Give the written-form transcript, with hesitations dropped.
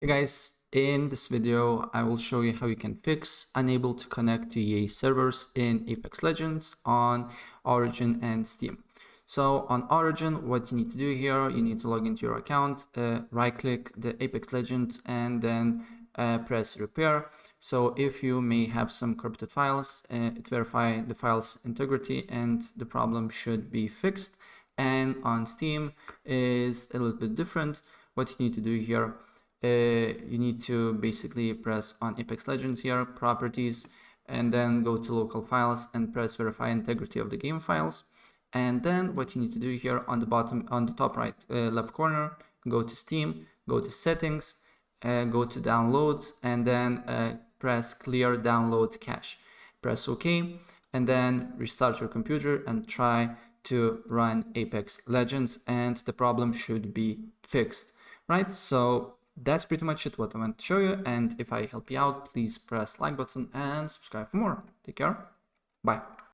Hey guys, in this video I will show you how you can fix unable to connect to EA servers in Apex Legends on Origin and Steam. So on Origin, what you need to do here, you need to log into your account, right click the Apex Legends and then press repair. So if you may have some corrupted files, it verify the file's integrity and the problem should be fixed. And on Steam is a little bit different. What you need to do here, you need to basically press on Apex Legends here, properties, and then go to local files and press verify integrity of the game files. And then what you need to do here on the bottom, on the top right left corner, go to Steam, go to settings, go to downloads, and then press clear download cache. Press OK, and then restart your computer and try to run Apex Legends, and the problem should be fixed, right? So that's pretty much it what I want to show you, and if I help you out, please press like button and subscribe for more. Take care. Bye.